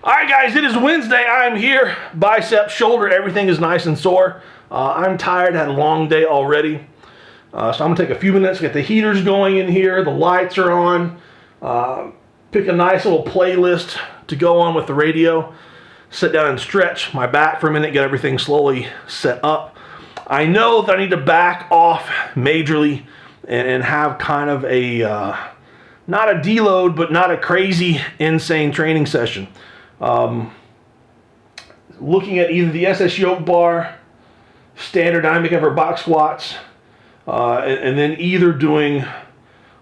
All right, guys, it is Wednesday. I'm here. Bicep, shoulder, everything is nice and sore. I'm tired, had a long day already. So I'm gonna take a few minutes, get the heaters going in here, the lights are on, pick a nice little playlist to go on with the radio, sit down and stretch my back for a minute, get everything slowly set up. I know that I need to back off majorly and have kind of a, not a deload, but not a crazy, insane training session. Looking at either the SS yoke bar, standard dynamic effort box squats, and then either doing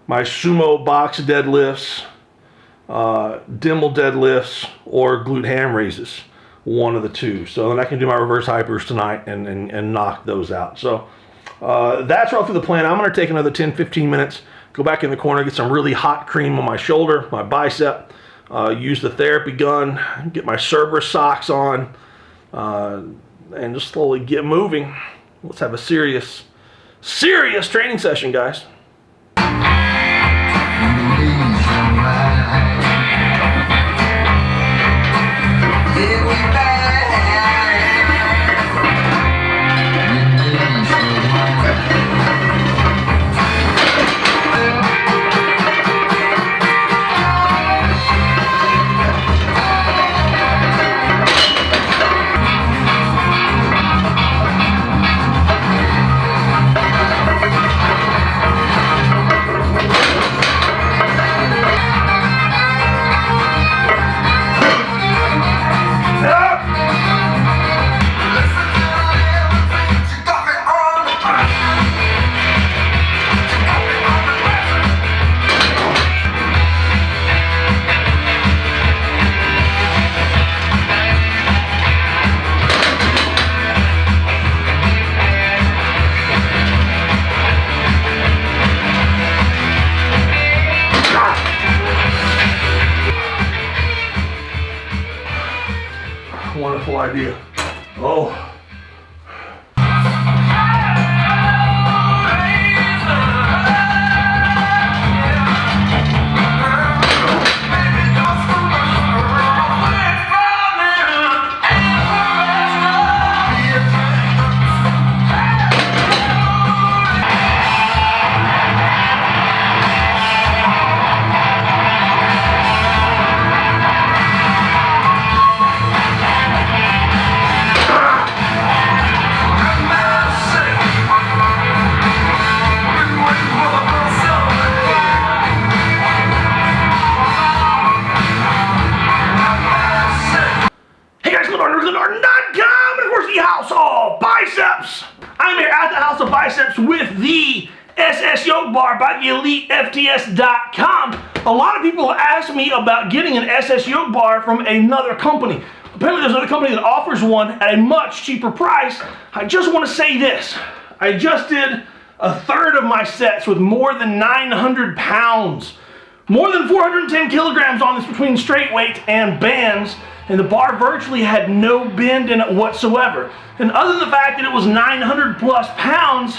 my sumo box deadlifts, Dimmel deadlifts, or glute ham raises, one of the two. So then I can do my reverse hypers tonight and knock those out. So that's roughly the plan. I'm going to take another 10-15 minutes, go back in the corner, get some really hot cream on my shoulder, my bicep, use the therapy gun, get my Cerberus socks on, and just slowly get moving. Let's have a serious training session, guys. Wonderful idea. Oh. Biceps. I'm here at the House of Biceps with the SS yoke bar by the EliteFTS.com. A lot of people ask me about getting an SS yoke bar from another company. Apparently there's another company that offers one at a much cheaper price. I just want to say this. I just did a third of my sets with more than 900 pounds. More than 410 kilograms on this between straight weight and bands. And the bar virtually had no bend in it whatsoever. And other than the fact that it was 900 plus pounds,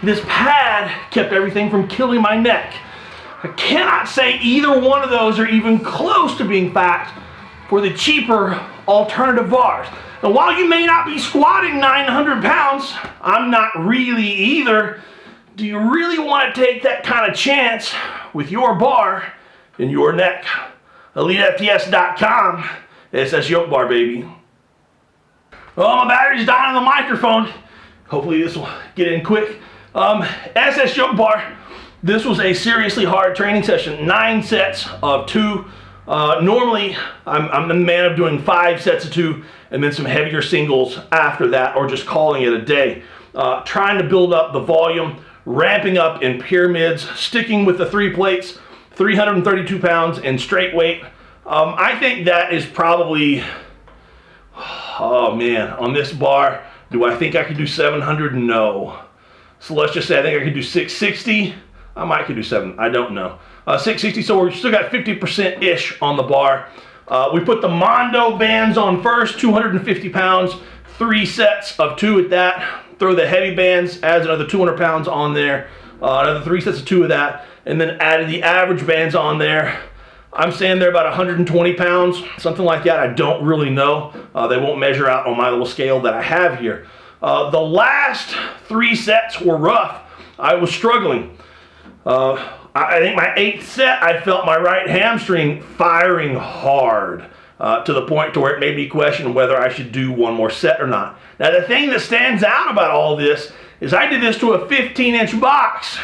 this pad kept everything from killing my neck. I cannot say either one of those are even close to being fact for the cheaper alternative bars. Now, while you may not be squatting 900 pounds, I'm not really either. Do you really want to take that kind of chance with your bar in your neck? EliteFTS.com. SS yoke bar, baby. Oh, my battery's dying on the microphone. Hopefully this will get in quick. SS yoke bar. This was a seriously hard training session. 9 sets of 2. Normally, I'm the man of doing 5 sets of 2 and then some heavier singles after that, or just calling it a day. Trying to build up the volume, ramping up in pyramids, sticking with the 3 plates, 332 pounds in straight weight. I think that is probably, oh man, on this bar, do I think I could do 700? No. So let's just say I think I could do 660. I might could do 7, I don't know. 660, so we've still got 50%-ish on the bar. We put the Mondo bands on first, 250 pounds, 3 sets of 2 at that. Throw the heavy bands, adds another 200 pounds on there. Another 3 sets of 2 of that. And then added the average bands on there. I'm saying they're about 120 pounds, something like that. I don't really know. They won't measure out on my little scale that I have here. The last 3 sets were rough. I was struggling. I think my 8th set, I felt my right hamstring firing hard to the point to where it made me question whether I should do one more set or not. Now, the thing that stands out about all this is I did this to a 15-inch box.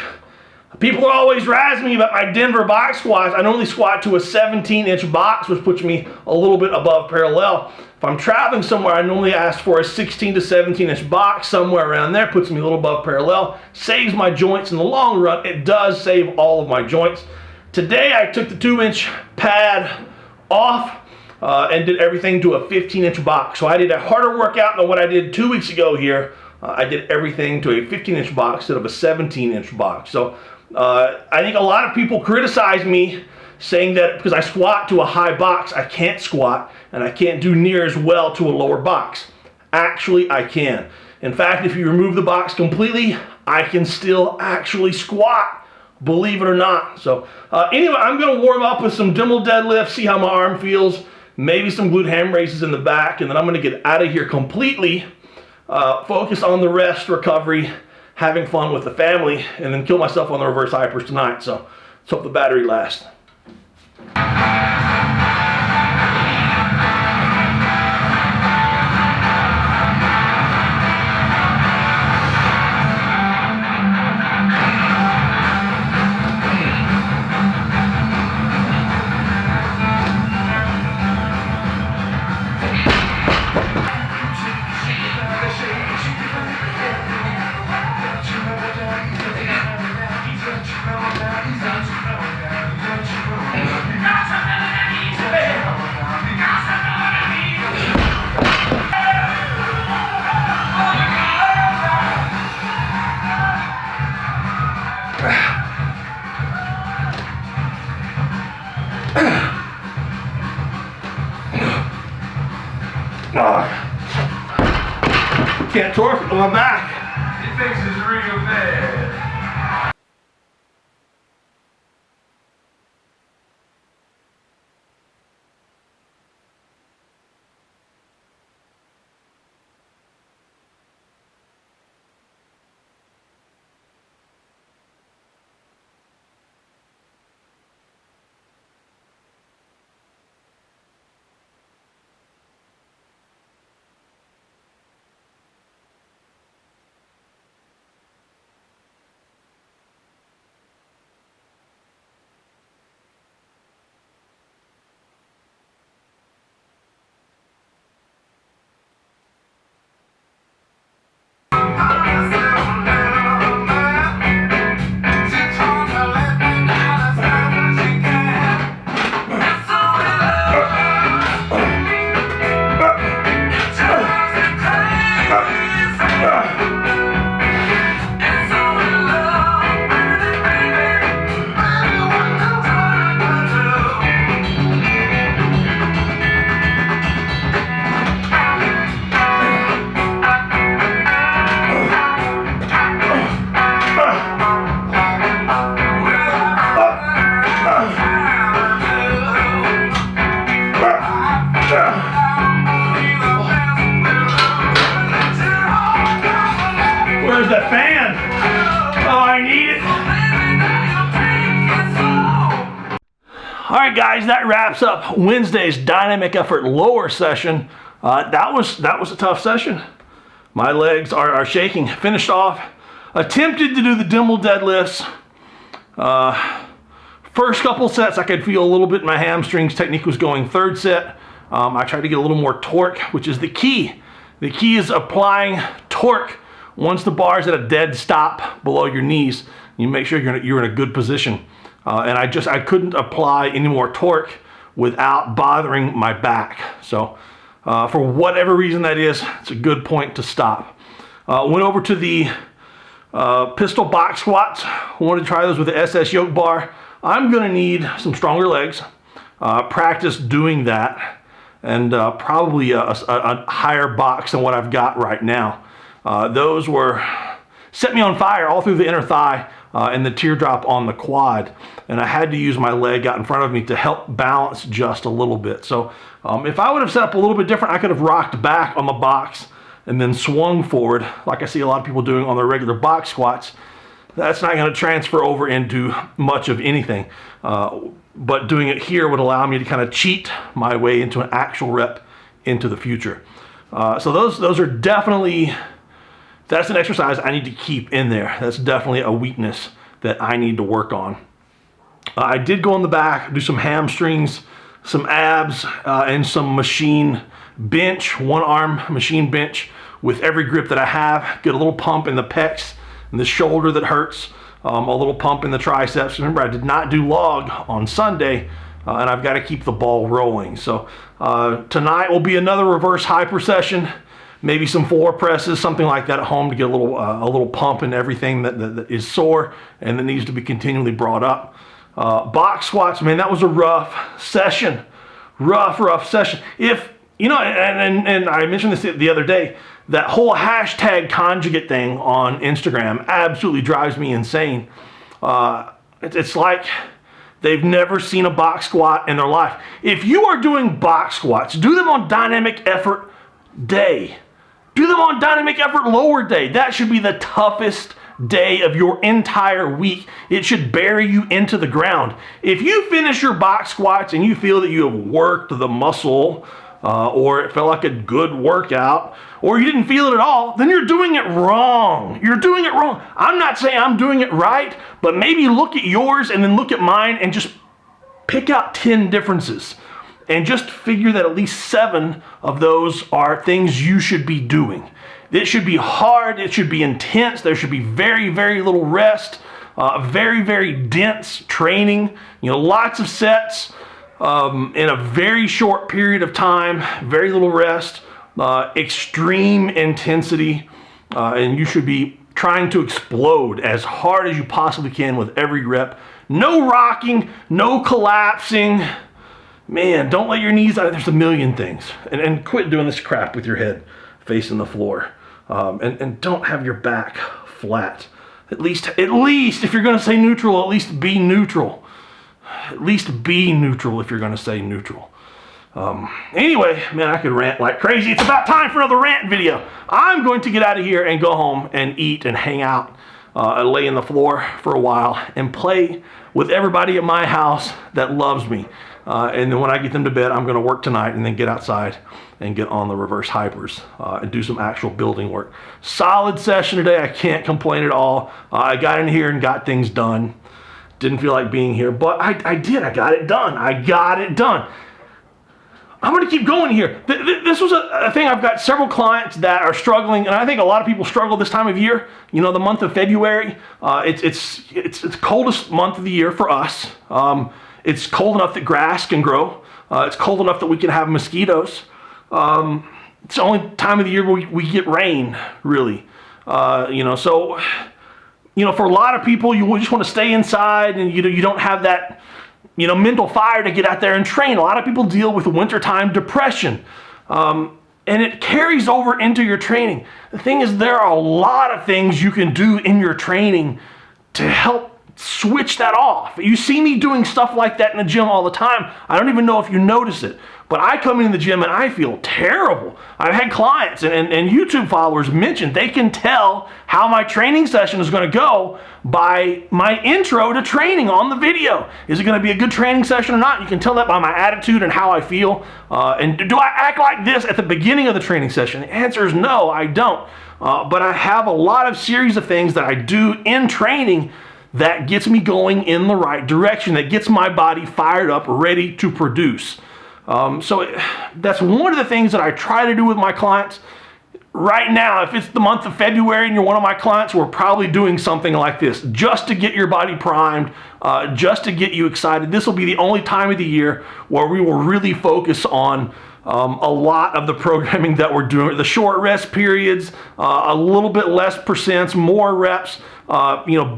People are always razzing me about my Denver box squats. I normally squat to a 17-inch box, which puts me a little bit above parallel. If I'm traveling somewhere, I normally ask for a 16 to 17-inch box, somewhere around there, puts me a little above parallel, saves my joints in the long run. It does save all of my joints. Today, I took the 2-inch pad off and did everything to a 15-inch box. So I did a harder workout than what I did 2 weeks ago here. I did everything to a 15-inch box instead of a 17-inch box. So I think a lot of people criticize me saying that because I squat to a high box, I can't squat and I can't do near as well to a lower box. Actually, I can. In fact, if you remove the box completely, I can still actually squat, believe it or not. So anyway, I'm going to warm up with some dumbbell deadlifts, see how my arm feels, maybe some glute ham raises in the back, and then I'm going to get out of here completely, focus on the rest, recovery, having fun with the family, and then kill myself on the reverse hypers tonight. So let's hope the battery lasts. Can't torque it on my back. It makes it real bad. Where's the fan? Oh, I need it. All right, guys, that wraps up Wednesday's Dynamic Effort lower session. That was a tough session. My legs are shaking. Finished off. Attempted to do the dumbbell deadlifts. First couple sets, I could feel a little bit in my hamstrings. Technique was going. Third set, I tried to get a little more torque, which is the key. The key is applying torque. Once the bar is at a dead stop below your knees, you make sure you're in a good position. And I couldn't apply any more torque without bothering my back. So for whatever reason that is, it's a good point to stop. Went over to the pistol box squats. Wanted to try those with the SS yoke bar. I'm gonna need some stronger legs. Practice doing that, and probably a higher box than what I've got right now. Those set me on fire all through the inner thigh. and the teardrop on the quad. And I had to use my leg out in front of me to help balance just a little bit. So if I would have set up a little bit different, I could have rocked back on the box and then swung forward like I see a lot of people doing on their regular box squats. That's not going to transfer over into much of anything. But doing it here would allow me to kind of cheat my way into an actual rep into the future. So those are definitely, that's an exercise I need to keep in there. That's definitely a weakness that I need to work on. I did go in the back, do some hamstrings, some abs, and some machine bench, one arm machine bench with every grip that I have. Get a little pump in the pecs and the shoulder that hurts, a little pump in the triceps. Remember, I did not do log on Sunday, and I've got to keep the ball rolling. So tonight will be another reverse hyper session, maybe some floor presses, something like that at home to get a little pump in everything that is sore and that needs to be continually brought up. Box squats, man, that was a rough session. Rough session. If, you know, and I mentioned this the other day, that whole hashtag conjugate thing on Instagram absolutely drives me insane. It's like they've never seen a box squat in their life. If you are doing box squats, do them on dynamic effort day. Do them on dynamic effort lower day. That should be the toughest day of your entire week. It should bury you into the ground. If you finish your box squats and you feel that you have worked the muscle, or it felt like a good workout, or you didn't feel it at all, then you're doing it wrong. You're doing it wrong. I'm not saying I'm doing it right, but maybe look at yours and then look at mine and just pick out 10 differences and just figure that at least 7 of those are things you should be doing. It should be hard. It should be intense. There should be very, very little rest, very, very dense training, lots of sets in a very short period of time, very little rest, extreme intensity, and you should be trying to explode as hard as you possibly can with every rep. No rocking, no collapsing. Man, don't let your knees out. There's a million things. And quit doing this crap with your head facing the floor. And don't have your back flat. At least if you're going to say neutral, at least be neutral. At least be neutral if you're going to say neutral. Anyway, man, I could rant like crazy. It's about time for another rant video. I'm going to get out of here and go home and eat and hang out, lay in the floor for a while and play with everybody at my house that loves me. And then when I get them to bed, I'm going to work tonight and then get outside and get on the reverse hypers and do some actual building work. Solid session today. I can't complain at all. I got in here and got things done. Didn't feel like being here, but I did. I got it done. I'm going to keep going here. This was a thing. I've got several clients that are struggling, and I think a lot of people struggle this time of year. The month of February. It's the coldest month of the year for us. It's cold enough that grass can grow. It's cold enough that we can have mosquitoes. It's the only time of the year we get rain, really. So, for a lot of people, you just want to stay inside, and you don't have that, mental fire to get out there and train. A lot of people deal with wintertime depression, and it carries over into your training. The thing is, there are a lot of things you can do in your training to help switch that off. You see me doing stuff like that in the gym all the time. I don't even know if you notice it, but I come in the gym and I feel terrible. I've had clients and YouTube followers mention they can tell how my training session is going to go by my intro to training on the video. Is it going to be a good training session or not? You can tell that by my attitude and how I feel. And do I act like this at the beginning of the training session? The answer is no, I don't. But I have a lot of series of things that I do in training that gets me going in the right direction, that gets my body fired up, ready to produce. That's one of the things that I try to do with my clients. Right now, if it's the month of February and you're one of my clients, we're probably doing something like this just to get your body primed, just to get you excited. This will be the only time of the year where we will really focus on a lot of the programming that we're doing. The short rest periods, a little bit less percents, more reps,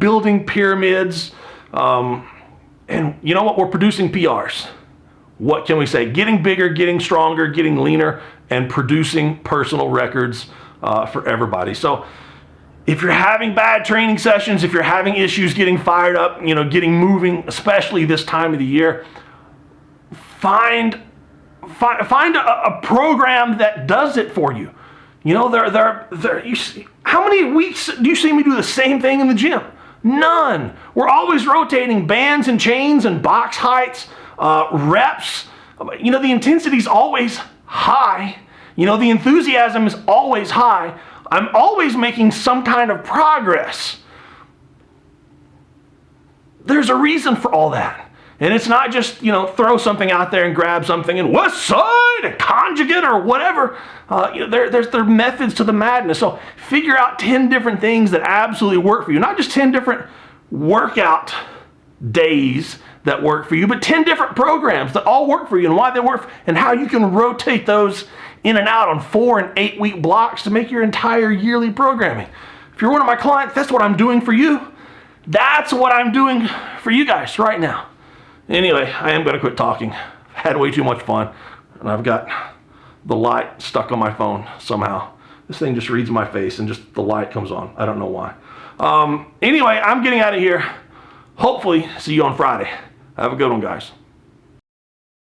building pyramids. And you know what? We're producing PRs. What can we say? Getting bigger, getting stronger, getting leaner, and producing personal records for everybody. So If you're having bad training sessions, if you're having issues getting fired up, getting moving, especially this time of the year, find a program that does it for you. How many weeks do you see me do the same thing in the gym? None. We're always rotating bands and chains and box heights, reps. The intensity's always high. The enthusiasm is always high. I'm always making some kind of progress. There's a reason for all that. And it's not just, throw something out there and grab something and West Side and conjugate or whatever. There are methods to the madness. So figure out 10 different things that absolutely work for you. Not just 10 different workout days that work for you, but 10 different programs that all work for you and why they work and how you can rotate those in and out on 4 and 8 week blocks to make your entire yearly programming. If you're one of my clients, that's what I'm doing for you. That's what I'm doing for you guys right now. Anyway, I am going to quit talking. I've had way too much fun, and I've got the light stuck on my phone somehow. This thing just reads my face, and just the light comes on. I don't know why. Anyway, I'm getting out of here. Hopefully, see you on Friday. Have a good one, guys.